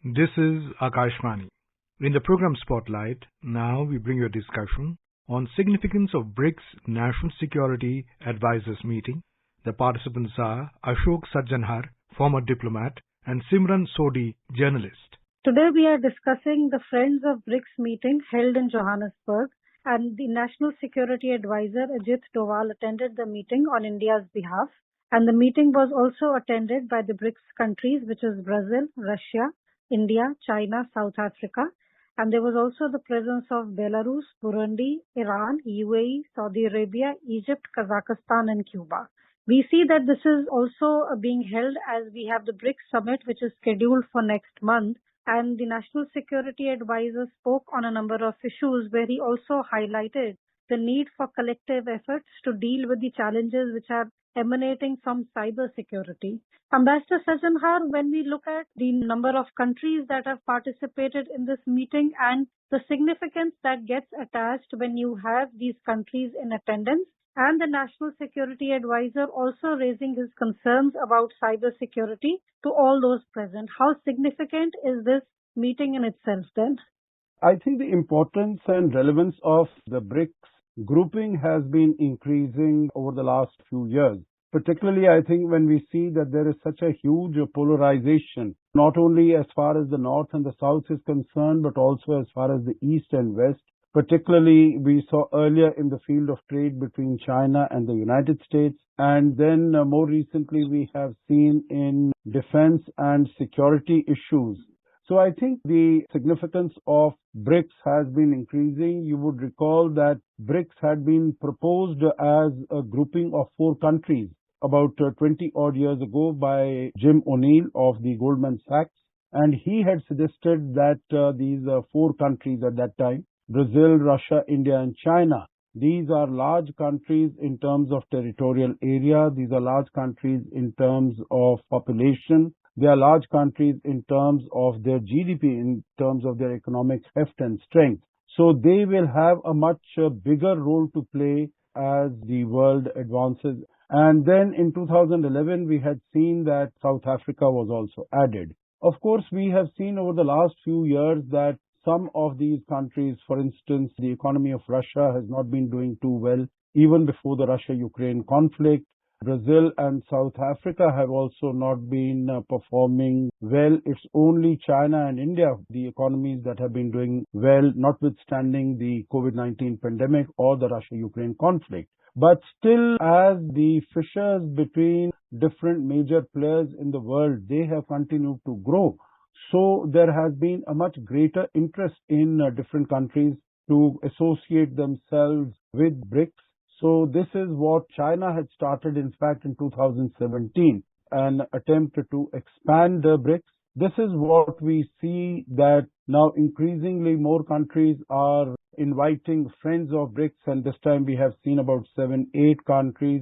This is Akashvani. In the program Spotlight, now we bring you a discussion on significance of BRICS National Security Advisors Meeting. The participants are Ashok Sajjanhar, former diplomat, and Simran Sodhi, journalist. Today we are discussing the Friends of BRICS meeting held in Johannesburg, and the National Security Advisor Ajit Doval attended the meeting on India's behalf. And the meeting was also attended by the BRICS countries, which is Brazil, Russia, India, China, South Africa. And there was also the presence of Belarus, Burundi, Iran, UAE, Saudi Arabia, Egypt, Kazakhstan, and Cuba. We see that this is also being held as we have the BRICS summit, which is scheduled for next month. And the National Security Advisor spoke on a number of issues where he also highlighted the need for collective efforts to deal with the challenges which are emanating from cyber security. Ambassador Sajjanhar, when we look at the number of countries that have participated in this meeting and the significance that gets attached when you have these countries in attendance, and the National Security Advisor also raising his concerns about cyber security to all those present, how significant is this meeting in itself then? I think the importance and relevance of the BRICS grouping has been increasing over the last few years. Particularly, I think when we see that there is such a huge polarization, not only as far as the North and the South is concerned, but also as far as the East and West. Particularly, we saw earlier in the field of trade between China and the United States. And then more recently, we have seen in defense and security issues. So I think the significance of BRICS has been increasing. You would recall that BRICS had been proposed as a grouping of 4 countries about 20 odd years ago by Jim O'Neill of the Goldman Sachs. And he had suggested that these 4 countries at that time, Brazil, Russia, India, and China, these are large countries in terms of territorial area. These are large countries in terms of population. They are large countries in terms of their GDP, in terms of their economic heft and strength. So they will have a much bigger role to play as the world advances. And then in 2011, we had seen that South Africa was also added. Of course, we have seen over the last few years that some of these countries, for instance, the economy of Russia has not been doing too well, even before the Russia-Ukraine conflict. Brazil and South Africa have also not been performing well. It's only China and India, the economies that have been doing well, notwithstanding the COVID-19 pandemic or the Russia-Ukraine conflict. But still, as the fissures between different major players in the world, they have continued to grow. So there has been a much greater interest in different countries to associate themselves with BRICS. So this is what China had started, in fact, in 2017, an attempt to expand the BRICS. This is what we see that now increasingly more countries are inviting friends of BRICS, and this time we have seen about 7-8 countries,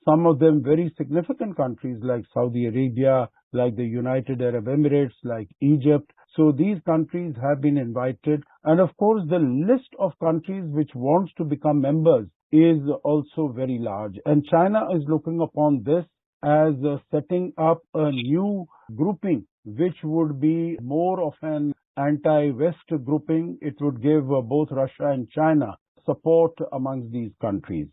some of them very significant countries like Saudi Arabia, like the United Arab Emirates, like Egypt. So these countries have been invited. And of course, the list of countries which wants to become members is also very large. And China is looking upon this as setting up a new grouping, which would be more of an anti-West grouping. It would give both Russia and China support amongst these countries.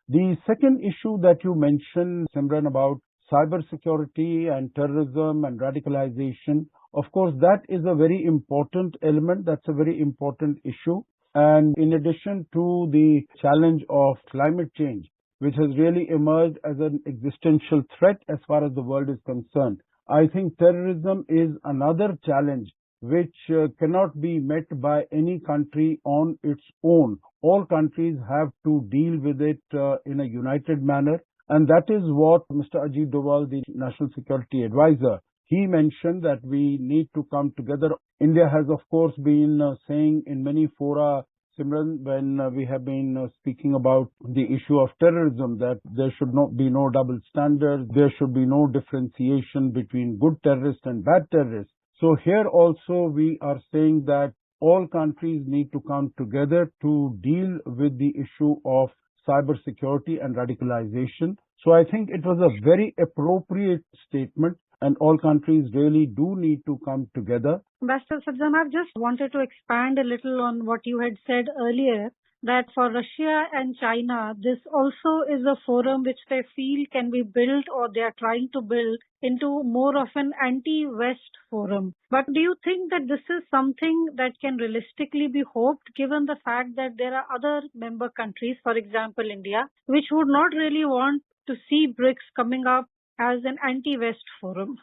The second issue that you mentioned, Simran, about cybersecurity and terrorism and radicalization, of course, that is a very important element. That's a very important issue. And in addition to the challenge of climate change, which has really emerged as an existential threat as far as the world is concerned, I think terrorism is another challenge which cannot be met by any country on its own. All countries have to deal with it in a united manner. And that is what Mr. Ajit Doval, the National Security Advisor, he mentioned that we need to come together. India has, of course, been saying in many fora, Simran, when we have been speaking about the issue of terrorism, that there should not be no double standards, there should be no differentiation between good terrorists and bad terrorists. So here also we are saying that all countries need to come together to deal with the issue of cybersecurity and radicalization. So I think it was a very appropriate statement and all countries really do need to come together. Ambassador Sajjan, I just wanted to expand a little on what you had said earlier, that for Russia and China, this also is a forum which they feel can be built, or they are trying to build into more of an anti-West forum. But do you think that this is something that can realistically be hoped, given the fact that there are other member countries, for example India, which would not really want to see BRICS coming up as an anti-West forum?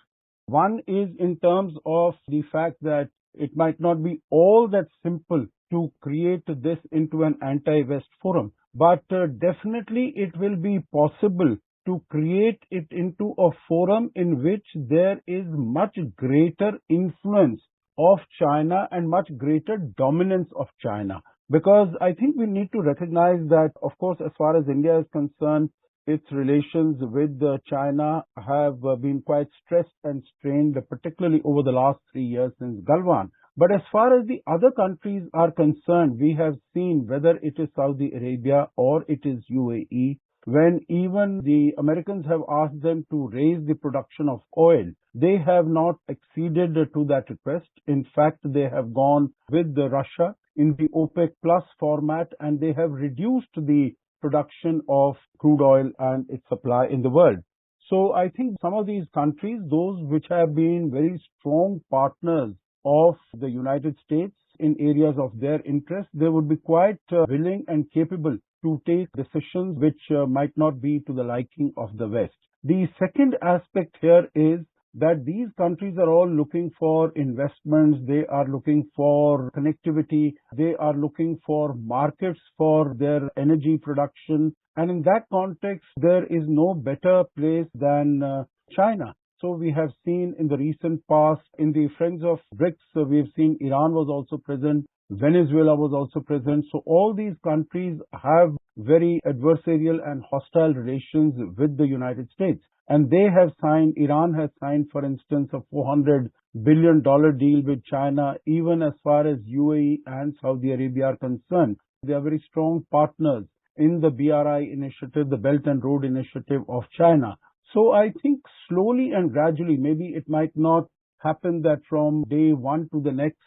One is in terms of the fact that it might not be all that simple to create this into an anti-West forum, but definitely it will be possible to create it into a forum in which there is much greater influence of China and much greater dominance of China. Because I think we need to recognize that, of course, as far as India is concerned, its relations with China have been quite stressed and strained, particularly over the last 3 years since Galwan. But as far as the other countries are concerned, we have seen, whether it is Saudi Arabia or it is UAE, when even the Americans have asked them to raise the production of oil, they have not acceded to that request. In fact, they have gone with Russia in the OPEC Plus format, and they have reduced the production of crude oil and its supply in the world. So I think some of these countries, those which have been very strong partners of the United States in areas of their interest, they would be quite willing and capable to take decisions which might not be to the liking of the West. The second aspect here is that these countries are all looking for investments, they are looking for connectivity, they are looking for markets for their energy production. And in that context, there is no better place than China. So we have seen in the recent past, in the Friends of BRICS, we have seen Iran was also present, Venezuela was also present. So all these countries have very adversarial and hostile relations with the United States. And they have signed, Iran has signed, for instance, a $400 billion deal with China, even as far as UAE and Saudi Arabia are concerned. They are very strong partners in the BRI initiative, the Belt and Road Initiative of China. So I think slowly and gradually, maybe it might not happen that from day one to the next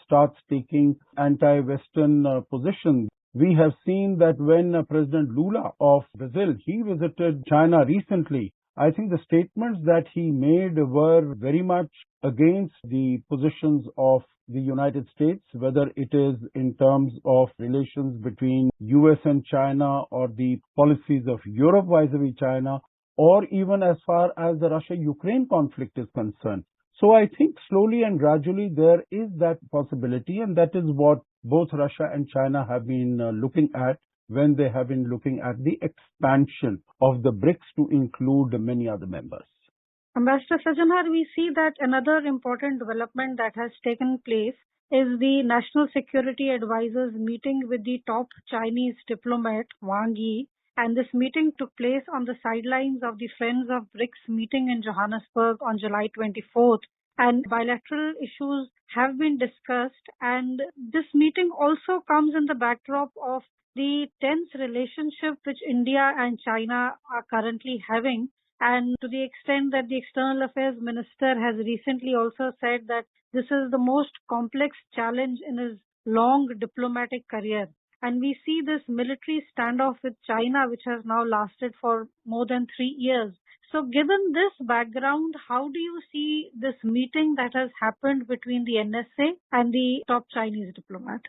starts taking anti-Western positions. We have seen that when President Lula of Brazil, he visited China recently, I think the statements that he made were very much against the positions of the United States, whether it is in terms of relations between US and China, or the policies of Europe vis-a-vis China, or even as far as the Russia-Ukraine conflict is concerned. So I think slowly and gradually there is that possibility, and that is what both Russia and China have been looking at when they have been looking at the expansion of the BRICS to include many other members. Ambassador Sajjan, we see that another important development that has taken place is the National Security Advisors meeting with the top Chinese diplomat Wang Yi. And this meeting took place on the sidelines of the Friends of BRICS meeting in Johannesburg on July 24th. And bilateral issues have been discussed. And this meeting also comes in the backdrop of the tense relationship which India and China are currently having. And to the extent that the External Affairs Minister has recently also said that this is the most complex challenge in his long diplomatic career. And we see this military standoff with China, which has now lasted for more than 3 years. So given this background, how do you see this meeting that has happened between the NSA and the top Chinese diplomat?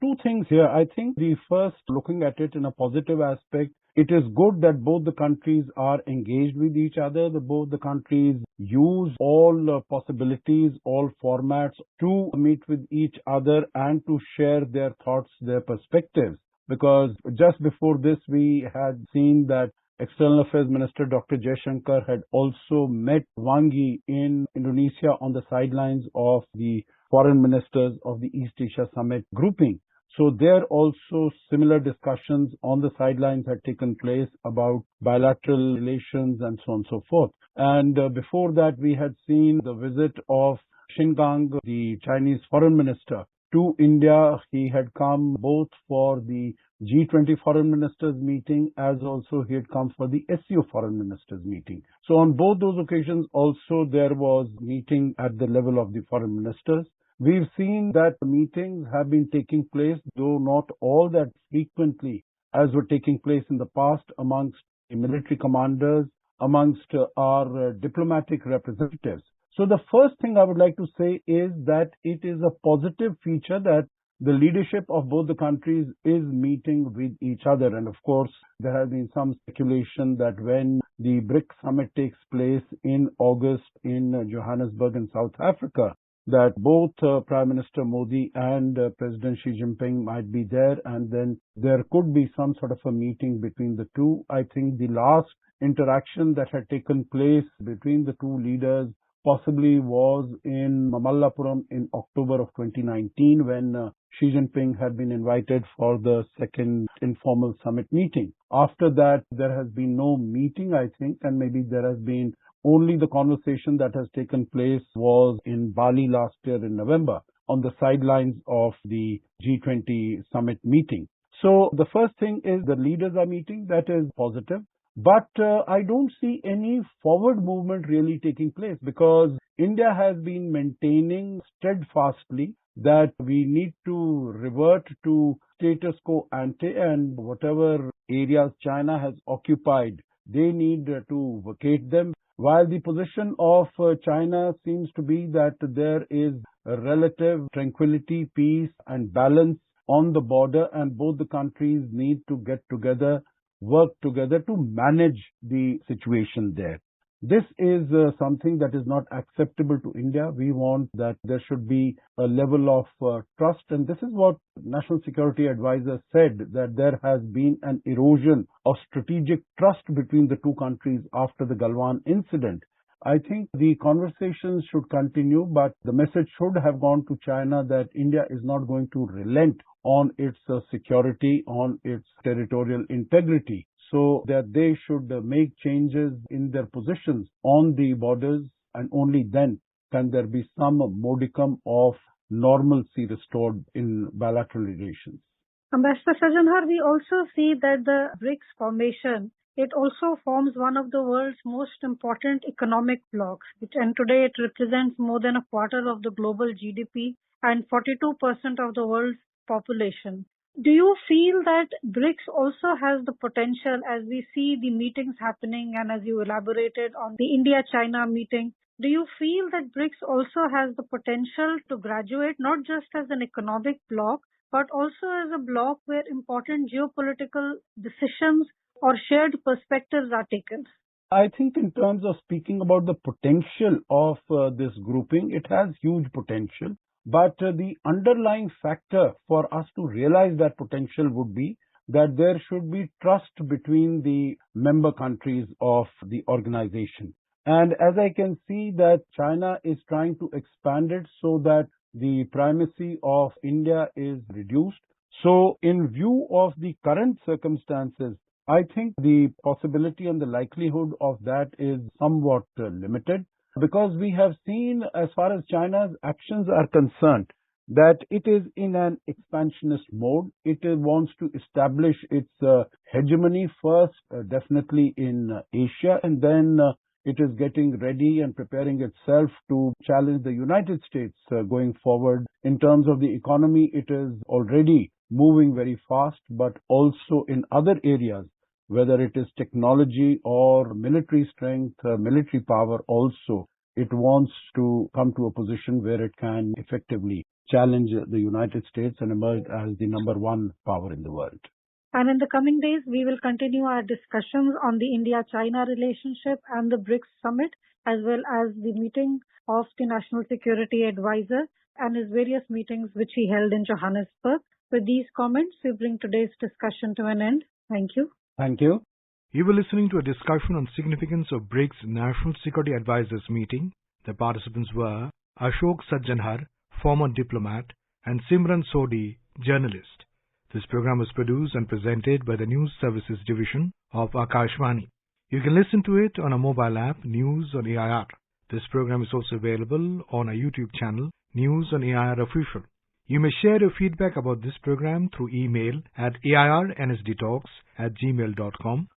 Two things here. I think the first, looking at it in a positive aspect, it is good that both the countries are engaged with each other. Both the countries use all possibilities, all formats to meet with each other and to share their thoughts, their perspectives. Because just before this, we had seen that External Affairs Minister Dr. Jaishankar had also met Wang Yi in Indonesia on the sidelines of the foreign ministers of the East Asia Summit grouping. So there also similar discussions on the sidelines had taken place about bilateral relations and so on and so forth. And before that, we had seen the visit of Xingang, the Chinese foreign minister, to India. He had come both for the G20 foreign ministers meeting as also he had come for the SCO foreign ministers meeting. So on both those occasions also there was meeting at the level of the foreign ministers. We've seen that meetings have been taking place, though not all that frequently as were taking place in the past, amongst the military commanders, amongst our diplomatic representatives. So the first thing I would like to say is that it is a positive feature that the leadership of both the countries is meeting with each other. And of course, there has been some speculation that when the BRICS summit takes place in August in Johannesburg in South Africa, that both Prime Minister Modi and President Xi Jinping might be there, and then there could be some sort of a meeting between the two. I think the last interaction that had taken place between the two leaders possibly was in Mamallapuram in October of 2019 when Xi Jinping had been invited for the second informal summit meeting. After that, there has been no meeting, I think, and maybe there has been only the conversation that has taken place was in Bali last year in November on the sidelines of the G20 summit meeting. So the first thing is the leaders are meeting, that is positive. But I don't see any forward movement really taking place because India has been maintaining steadfastly that we need to revert to status quo ante, and whatever areas China has occupied, they need to vacate them. While the position of China seems to be that there is a relative tranquility, peace and balance on the border, and both the countries need to get together, work together to manage the situation there. This is something that is not acceptable to India. We want that there should be a level of trust, and this is what National Security Advisor said, that there has been an erosion of strategic trust between the two countries after the Galwan incident. I think the conversations should continue, but the message should have gone to China that India is not going to relent on its security, on its territorial integrity, so that they should make changes in their positions on the borders, and only then can there be some modicum of normalcy restored in bilateral relations. Ambassador Sajanhar, we also see that the BRICS formation, it also forms one of the world's most important economic blocs, and today it represents more than a quarter of the global GDP and 42% of the world's population. Do you feel that BRICS also has the potential, as we see the meetings happening and as you elaborated on the India-China meeting, do you feel that BRICS also has the potential to graduate not just as an economic bloc, but also as a bloc where important geopolitical decisions or shared perspectives are taken? I think in terms of speaking about the potential of this grouping, it has huge potential. But the underlying factor for us to realize that potential would be that there should be trust between the member countries of the organization. And as I can see that China is trying to expand it so that the primacy of India is reduced. So in view of the current circumstances, I think the possibility and the likelihood of that is somewhat limited, because we have seen, as far as China's actions are concerned, that it is in an expansionist mode. It wants to establish its hegemony first, definitely in Asia, and then it is getting ready and preparing itself to challenge the United States going forward. In terms of the economy, it is already moving very fast, but also in other areas, whether it is technology or military strength, military power also, it wants to come to a position where it can effectively challenge the United States and emerge as the number one power in the world. And in the coming days, we will continue our discussions on the India-China relationship and the BRICS summit, as well as the meeting of the National Security Advisor and his various meetings which he held in Johannesburg. With these comments, we bring today's discussion to an end. Thank you. Thank you. You were listening to a discussion on significance of BRICS National Security Advisors meeting. The participants were Ashok Sajjanhar, former diplomat, and Simran Sodhi, journalist. This program was produced and presented by the News Services Division of Akashvani. You can listen to it on a mobile app, News on AIR. This program is also available on our YouTube channel, News on AIR Official. You may share your feedback about this program through email at airnsdtalks@gmail.com